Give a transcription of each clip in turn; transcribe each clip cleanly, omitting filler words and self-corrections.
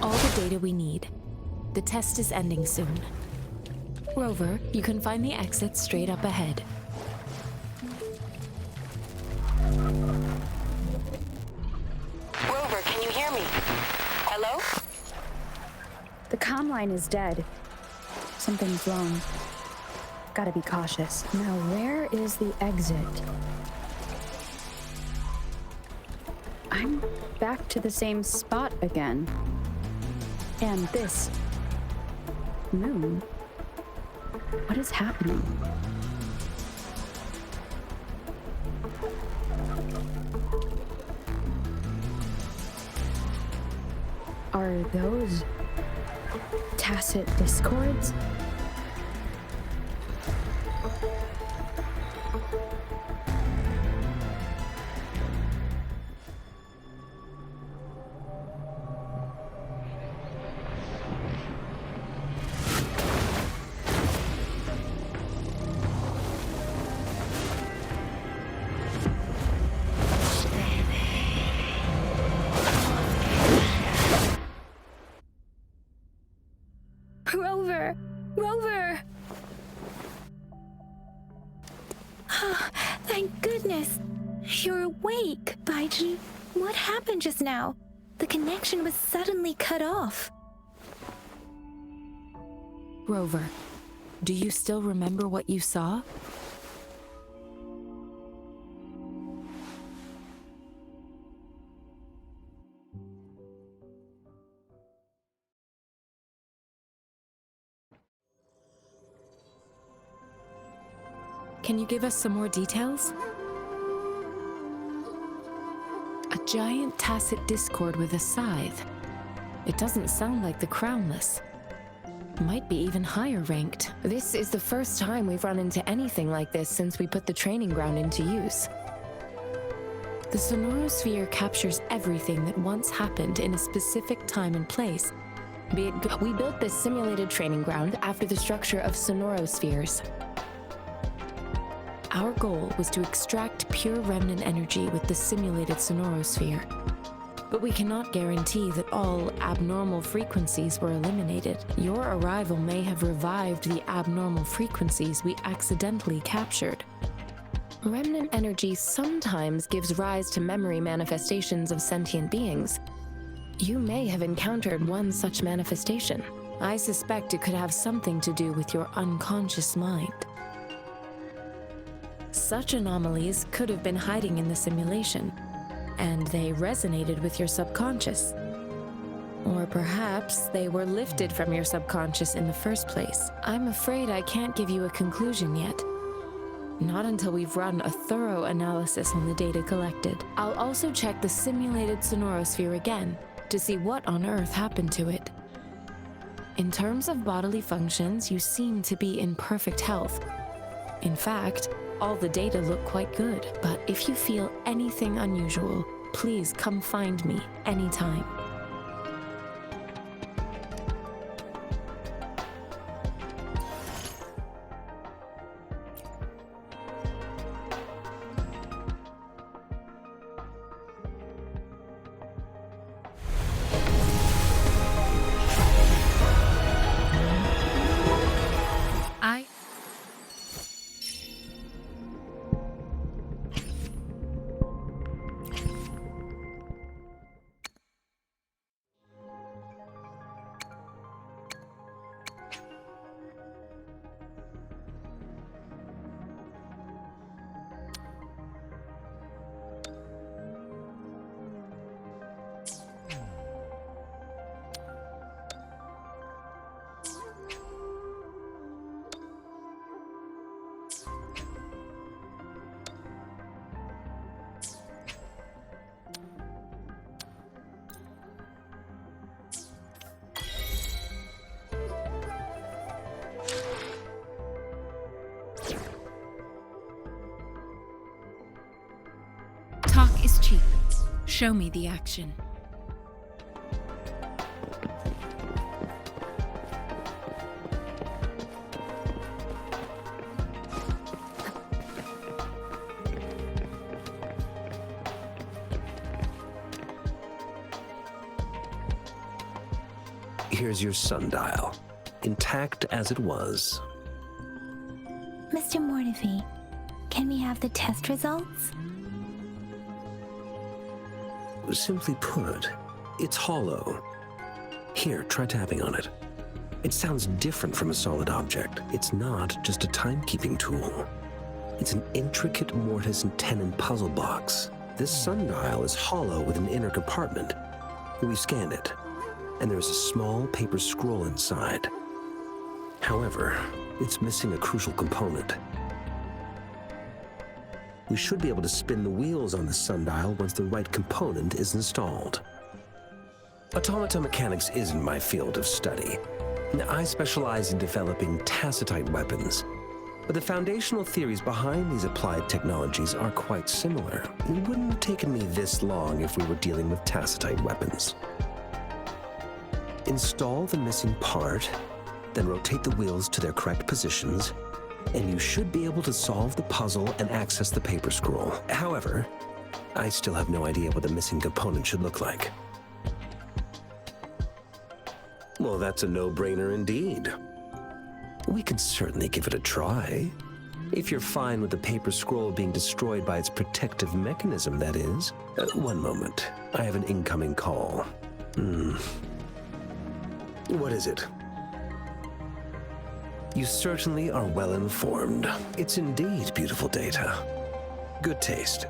all the data we need. The test is ending soon. Rover, you can find the exit straight up ahead. Rover, can you hear me? Hello? The comm line is dead. Something's wrong. Gotta be cautious. Now, where is the exit? I'm back to the same spot again. And this moon. What is happening? Are those tacit discords? Rover! Rover! Oh, thank goodness. You're awake, Baiji. What happened just now? The connection was suddenly cut off. Rover, do you still remember what you saw? Can you give us some more details? A giant tacit discord with a scythe. It doesn't sound like the Crownless. Might be even higher ranked. This is the first time we've run into anything like this since we put the training ground into use. The sonorosphere captures everything that once happened in a specific time and place. We built this simulated training ground after the structure of sonorospheres. Our goal was to extract pure remnant energy with the simulated sonorosphere. But we cannot guarantee that all abnormal frequencies were eliminated. Your arrival may have revived the abnormal frequencies we accidentally captured. Remnant energy sometimes gives rise to memory manifestations of sentient beings. You may have encountered one such manifestation. I suspect it could have something to do with your unconscious mind. Such anomalies could have been hiding in the simulation, and they resonated with your subconscious. Or perhaps they were lifted from your subconscious in the first place. I'm afraid I can't give you a conclusion yet. Not until we've run a thorough analysis on the data collected. I'll also check the simulated sonorosphere again to see what on earth happened to it. In terms of bodily functions, you seem to be in perfect health. In fact, all the data look quite good, but if you feel anything unusual, please come find me anytime. Talk is cheap. Show me the action. Here's your sundial, intact as it was. Mr. Mortivy, can we have the test results? Simply put, it's hollow. Here, try tapping on it. It sounds different from a solid object. It's not just a timekeeping tool. It's an intricate mortise and tenon puzzle box. This sundial is hollow with an inner compartment. We scanned it, and there's a small paper scroll inside. However, it's missing a crucial component. We should be able to spin the wheels on the sundial once the right component is installed. Automata mechanics isn't my field of study. I specialize in developing tacitite weapons, but the foundational theories behind these applied technologies are quite similar. It wouldn't have taken me this long if we were dealing with tacitite weapons. Install the missing part, then rotate the wheels to their correct positions, and you should be able to solve the puzzle and access the paper scroll. However, I still have no idea what the missing component should look like. Well, that's a no-brainer indeed. We could certainly give it a try. If you're fine with the paper scroll being destroyed by its protective mechanism, that is. One moment. I have an incoming call. What is it? You certainly are well informed. It's indeed beautiful data. Good taste.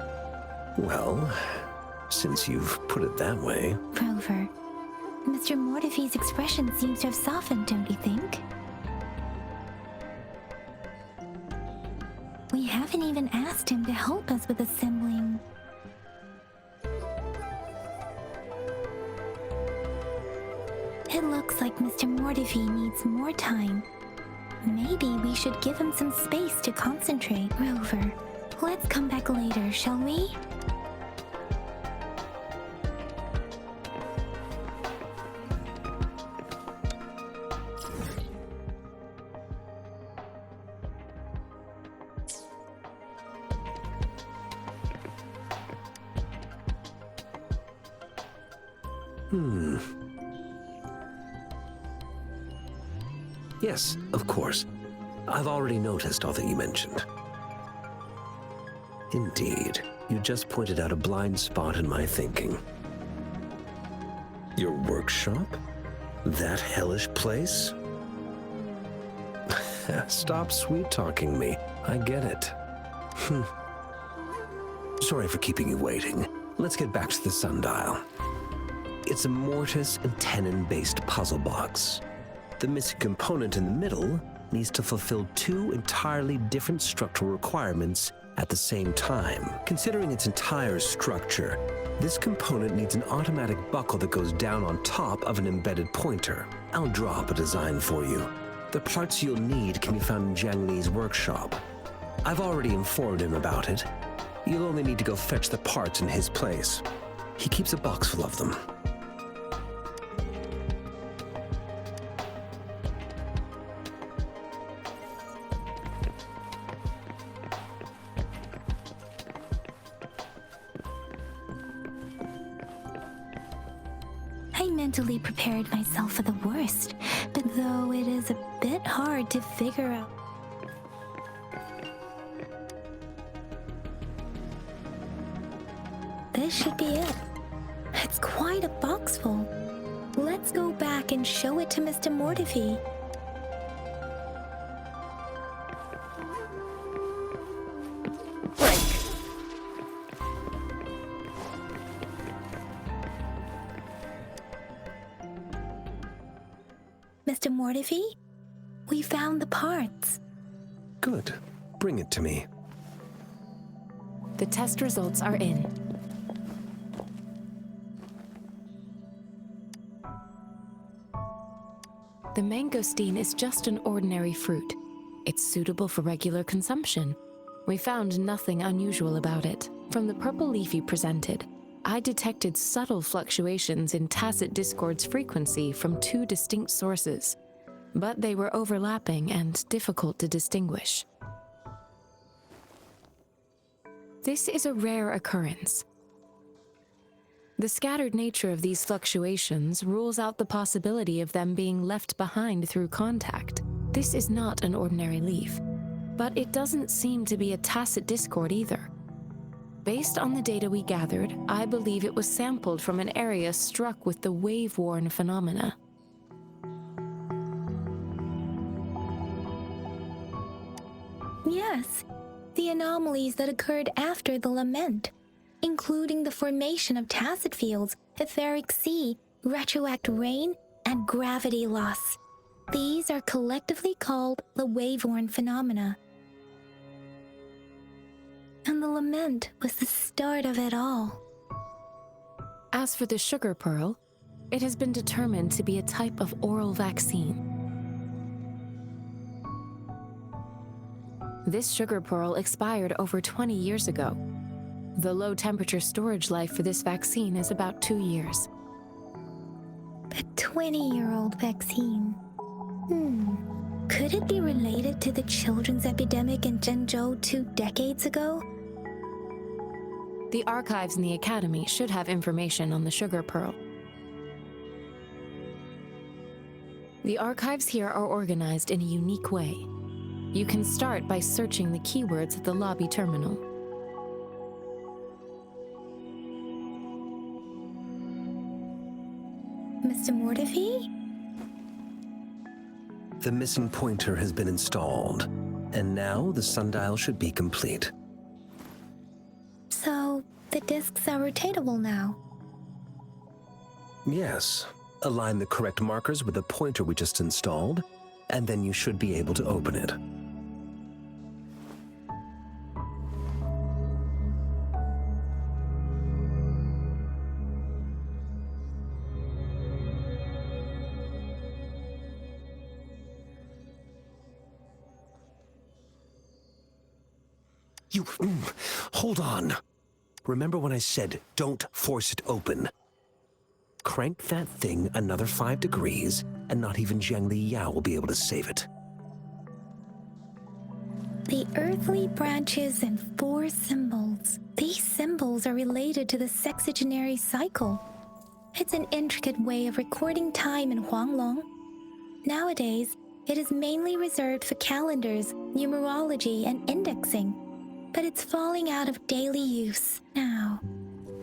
Well, since you've put it that way... Rover, Mr. Mortivy's expression seems to have softened, don't you think? We haven't even asked him to help us with assembling. It looks like Mr. Mortivy needs more time. Maybe we should give him some space to concentrate. Rover, let's come back later, shall we? Yes, of course. I've already noticed all that you mentioned. Indeed, you just pointed out a blind spot in my thinking. Your workshop? That hellish place? Stop sweet-talking me. I get it. Sorry for keeping you waiting. Let's get back to the sundial. It's a mortise and tenon-based puzzle box. The missing component in the middle needs to fulfill two entirely different structural requirements at the same time. Considering its entire structure, this component needs an automatic buckle that goes down on top of an embedded pointer. I'll draw up a design for you. The parts you'll need can be found in Jiang Li's workshop. I've already informed him about it. You'll only need to go fetch the parts in his place. He keeps a box full of them. I mentally prepared myself for the worst, but though it is a bit hard to figure out. This should be it. It's quite a box full. Let's go back and show it to Mr. Mortivy. Mr. Mortivy, we found the parts. Good. Bring it to me. The test results are in. The mangosteen is just an ordinary fruit. It's suitable for regular consumption. We found nothing unusual about it. From the purple leaf you presented, I detected subtle fluctuations in tacit discord's frequency from two distinct sources, but they were overlapping and difficult to distinguish. This is a rare occurrence. The scattered nature of these fluctuations rules out the possibility of them being left behind through contact. This is not an ordinary leaf, but it doesn't seem to be a tacit discord either. Based on the data we gathered, I believe it was sampled from an area struck with the wave-worn phenomena. Yes, the anomalies that occurred after the lament, including the formation of tacit fields, etheric sea, retroact rain, and gravity loss. These are collectively called the wave-worn phenomena. And the lament was the start of it all. As for the sugar pearl, it has been determined to be a type of oral vaccine. This sugar pearl expired over 20 years ago. The low-temperature storage life for this vaccine is about 2 years. A 20-year-old vaccine. Could it be related to the children's epidemic in Zhengzhou 2 decades ago? The archives in the Academy should have information on the sugar pearl. The archives here are organized in a unique way. You can start by searching the keywords at the lobby terminal. Mr. Mortefi? The missing pointer has been installed, and now the sundial should be complete. So, the discs are rotatable now. Yes. Align the correct markers with the pointer we just installed, and then you should be able to open it. Hold on. Remember when I said don't force it open? Crank that thing another 5 degrees, and not even Zhengli Yao will be able to save it. The earthly branches and 4 symbols. These symbols are related to the sexagenary cycle. It's an intricate way of recording time in Huanglong. Nowadays, it is mainly reserved for calendars, numerology, and indexing. But it's falling out of daily use now.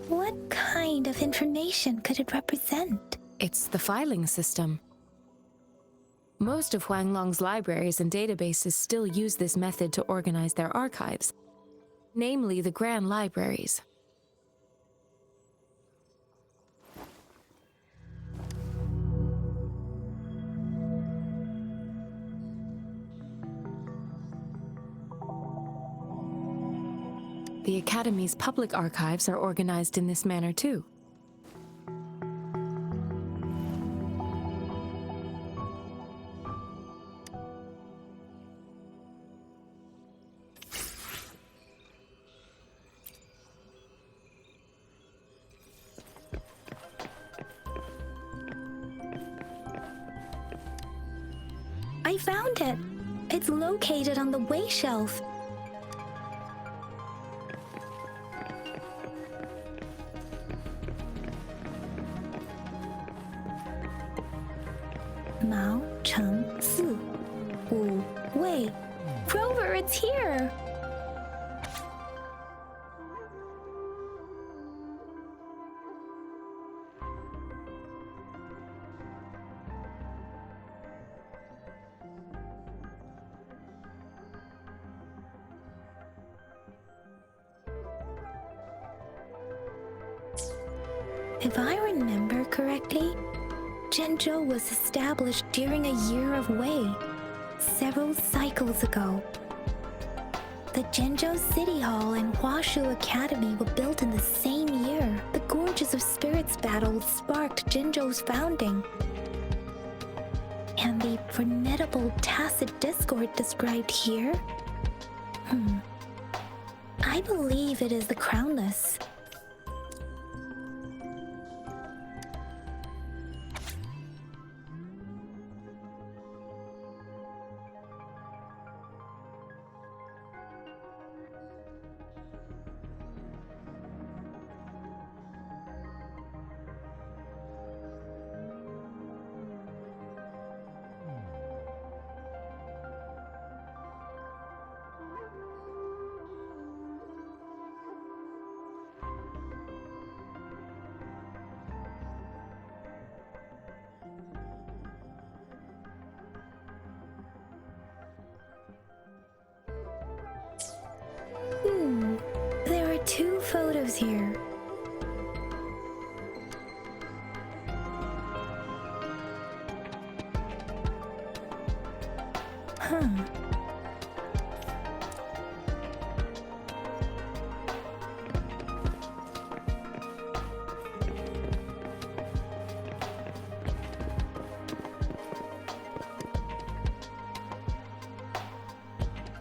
What kind of information could it represent? It's the filing system. Most of Huanglong's libraries and databases still use this method to organize their archives, namely the Grand Libraries. The Academy's public archives are organized in this manner too. I found it! It's located on the way shelf. Mao Cheng Si Wu Wei. Rover, it's here! If I remember correctly, Zhengzhou was established during a year of Wei, several cycles ago. The Zhengzhou City Hall and Huashu Academy were built in the same year. The Gorges of Spirits battle sparked Zhengzhou's founding. And the formidable tacit discord described here? I believe it is the Crownless.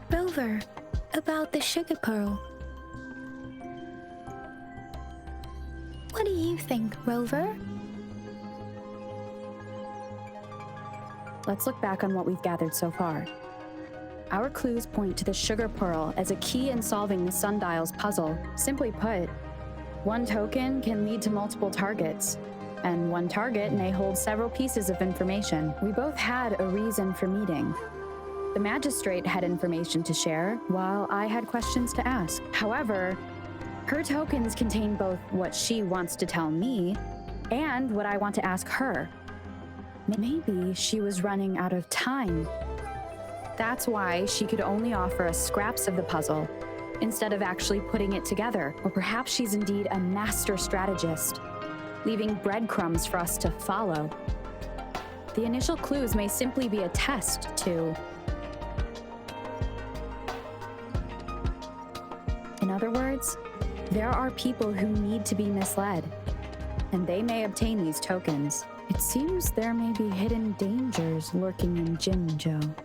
Rover, about the sugar pearl. What do you think, Rover? Let's look back on what we've gathered so far. Our clues point to the sugar pearl as a key in solving the sundial's puzzle. Simply put, one token can lead to multiple targets, and one target may hold several pieces of information. We both had a reason for meeting. The magistrate had information to share, while I had questions to ask. However, her tokens contain both what she wants to tell me and what I want to ask her. Maybe she was running out of time. That's why she could only offer us scraps of the puzzle instead of actually putting it together. Or perhaps she's indeed a master strategist, leaving breadcrumbs for us to follow. The initial clues may simply be a test to... In other words, there are people who need to be misled, and they may obtain these tokens. It seems there may be hidden dangers lurking in Jinzhou.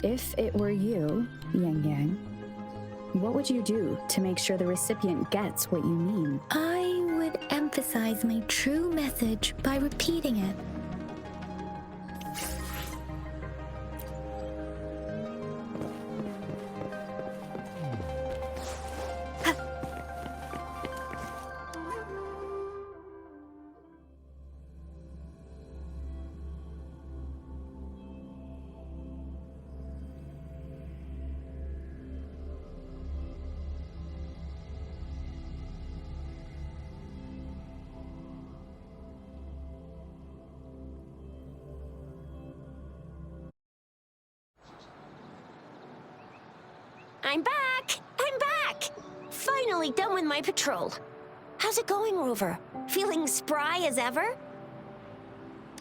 If it were you, Yang Yang, what would you do to make sure the recipient gets what you mean? I would emphasize my true message by repeating it. I'm back! I'm back! Finally done with my patrol. How's it going, Rover? Feeling spry as ever?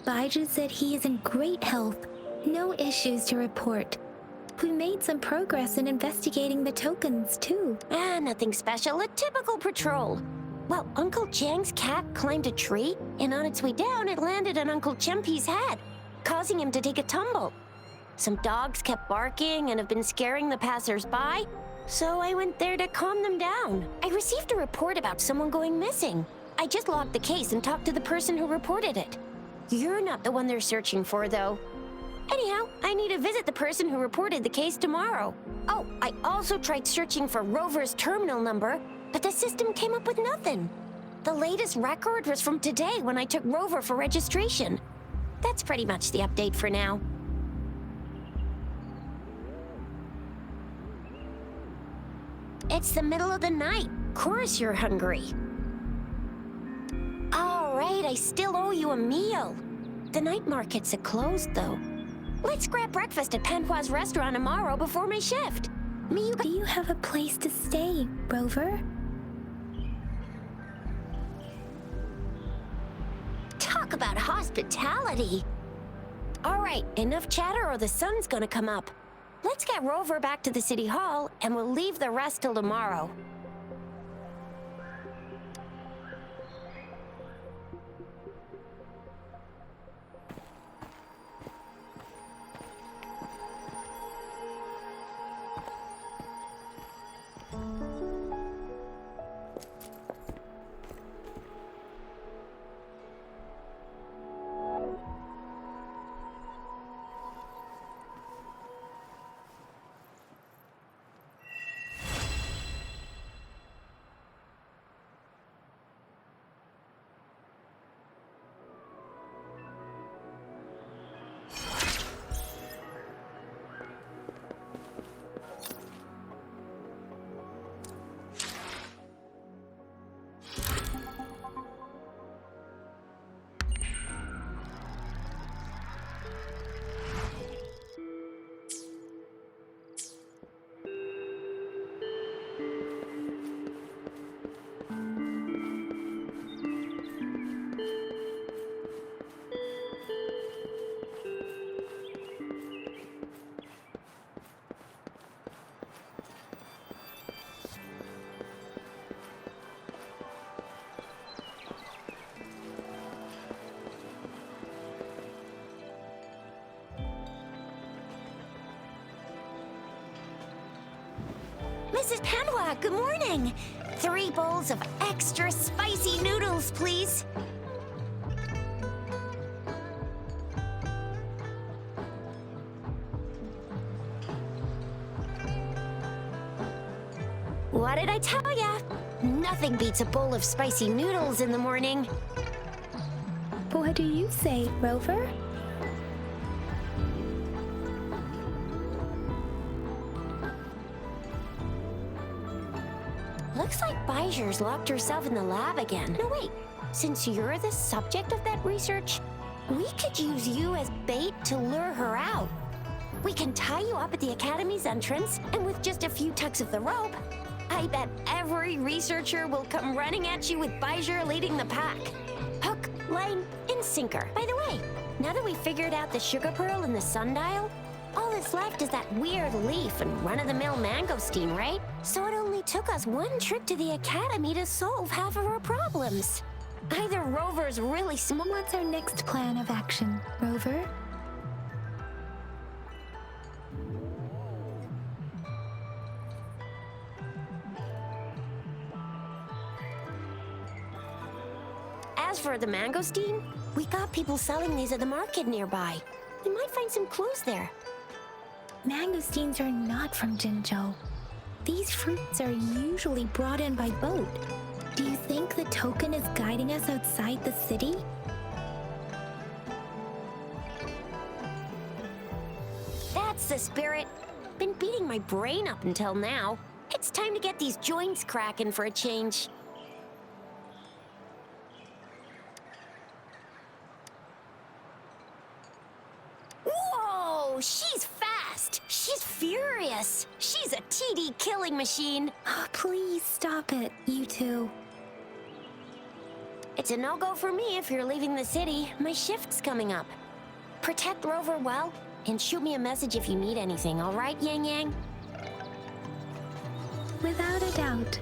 Baiju said he is in great health. No issues to report. We made some progress in investigating the tokens, too. Nothing special. A typical patrol. Well, Uncle Jiang's cat climbed a tree, and on its way down, it landed on Uncle Chempi's head, causing him to take a tumble. Some dogs kept barking and have been scaring the passers-by, so I went there to calm them down. I received a report about someone going missing. I just logged the case and talked to the person who reported it. You're not the one they're searching for, though. Anyhow, I need to visit the person who reported the case tomorrow. Oh, I also tried searching for Rover's terminal number, but the system came up with nothing. The latest record was from today when I took Rover for registration. That's pretty much the update for now. It's the middle of the night. Course you're hungry. All right, I still owe you a meal. The night markets are closed, though. Let's grab breakfast at pt4's restaurant tomorrow before my shift. Do you have a place to stay, Rover? Talk about hospitality. All right, enough chatter or the sun's gonna come up. Let's get Rover back to the city hall, and we'll leave the rest till tomorrow. Mrs. Panwa, good morning. 3 bowls of extra spicy noodles, please. What did I tell ya? Nothing beats a bowl of spicy noodles in the morning. What do you say, Rover? Looks like Bijur's locked herself in the lab again. No, wait. Since you're the subject of that research, we could use you as bait to lure her out. We can tie you up at the Academy's entrance, and with just a few tugs of the rope, I bet every researcher will come running at you with Bijur leading the pack. Hook, line, and sinker. By the way, now that we figured out the sugar pearl and the sundial, all that's left is that weird leaf and run-of-the-mill mangosteen, right? So it only took us 1 trip to the Academy to solve half of our problems. Either Rover's really smart. What's our next plan of action, Rover? As for the mangosteen, we got people selling these at the market nearby. We might find some clues there. Mangosteens are not from Jinzhou. These fruits are usually brought in by boat. Do you think the token is guiding us outside the city? That's the spirit. Been beating my brain up until now. It's time to get these joints cracking for a change. Whoa! She's fast! She's furious! She's a TD killing machine! Oh, please stop it, you two. It's a no-go for me if you're leaving the city. My shift's coming up. Protect Rover well, and shoot me a message if you need anything, all right, Yang Yang? Without a doubt.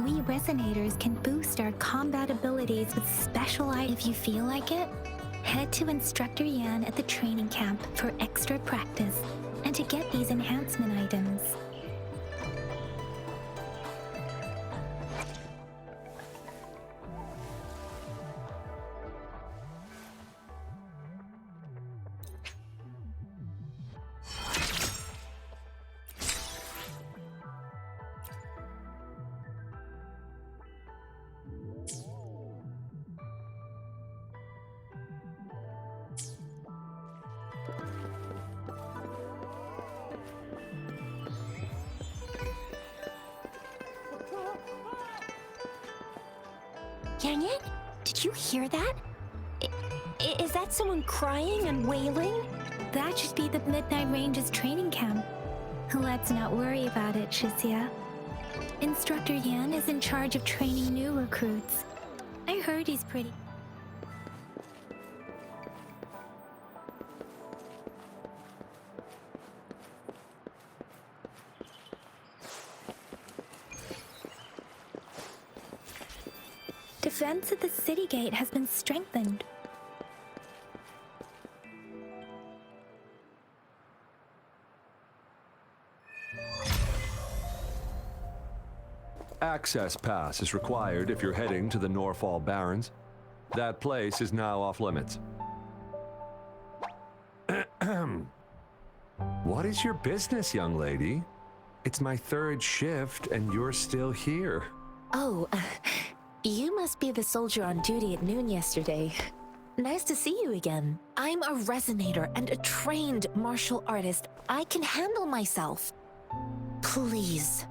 We resonators can boost our combat abilities with special items. If you feel like it, head to Instructor Yan at the training camp for extra practice and to get these enhancement items. Yang Yang, did you hear that? Is that someone crying and wailing? That should be the Midnight Range's training camp. Let's not worry about it, Shixia. Instructor Yan is in charge of training new recruits. I heard he's pretty... Defense at the city gate has been strengthened. Access pass is required if you're heading to the Norfall Barrens. That place is now off limits. What is your business, young lady? It's my 3rd shift and you're still here. Oh, you must be the soldier on duty at noon yesterday. Nice to see you again. I'm a resonator and a trained martial artist. I can handle myself. Please.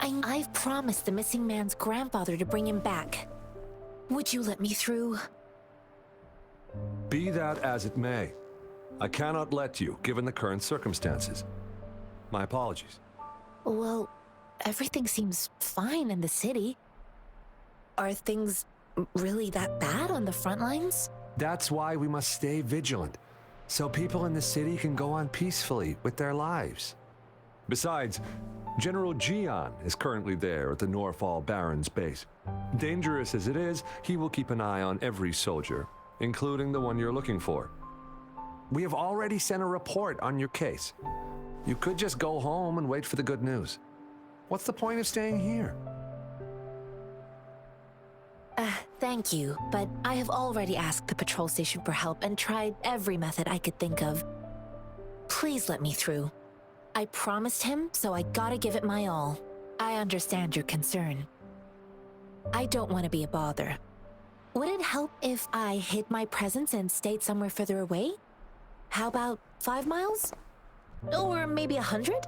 I've promised the missing man's grandfather to bring him back. Would you let me through? Be that as it may, I cannot let you, given the current circumstances. My apologies. Well, everything seems fine in the city. Are things really that bad on the front lines? That's why we must stay vigilant, so people in the city can go on peacefully with their lives. Besides, General Jian is currently there at the Norfall Barons base. Dangerous as it is, he will keep an eye on every soldier, including the one you're looking for. We have already sent a report on your case. You could just go home and wait for the good news. What's the point of staying here? Thank you, but I have already asked the patrol station for help and tried every method I could think of. Please let me through. I promised him, so I gotta give it my all. I understand your concern. I don't want to be a bother. Would it help if I hid my presence and stayed somewhere further away? How about 5 miles? Or maybe 100?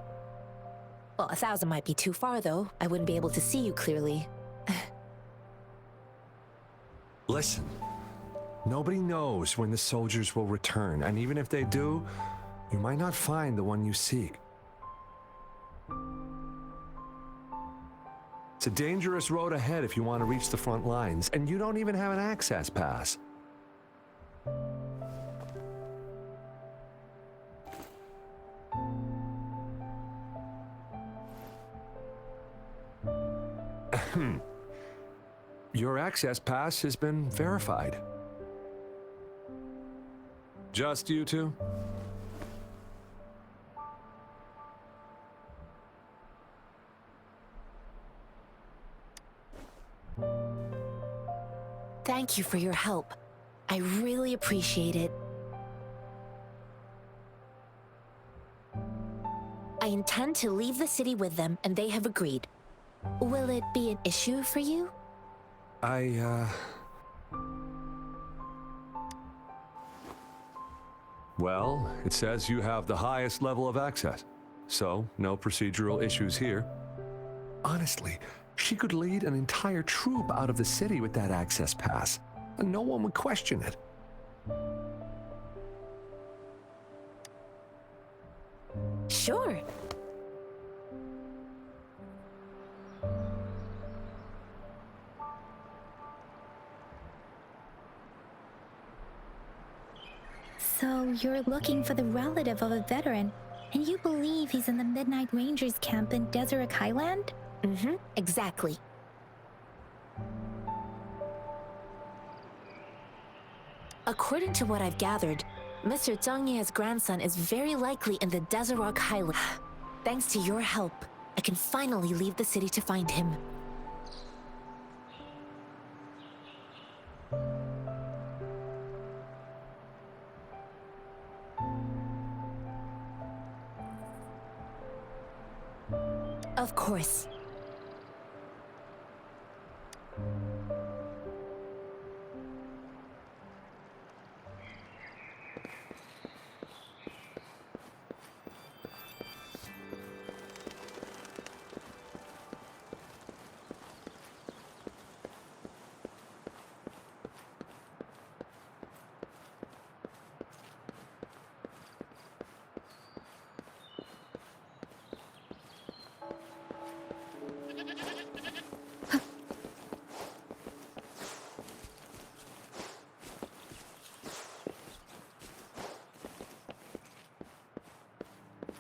Well, 1,000 might be too far, though. I wouldn't be able to see you clearly. Listen, nobody knows when the soldiers will return, and even if they do, you might not find the one you seek. It's a dangerous road ahead if you want to reach the front lines, and you don't even have an access pass. Your access pass has been verified. Just you two? Thank you for your help. I really appreciate it. I intend to leave the city with them, and they have agreed. Will it be an issue for you? Well, it says you have the highest level of access, so no procedural issues here. Honestly, she could lead an entire troop out of the city with that access pass, and no one would question it. Sure. So you're looking for the relative of a veteran, and you believe he's in the Midnight Rangers camp in Deseret Highland? Mm-hmm, exactly. According to what I've gathered, Mr. Zhang Ye's grandson is very likely in the Deseret Highland. Thanks to your help, I can finally leave the city to find him. Of course.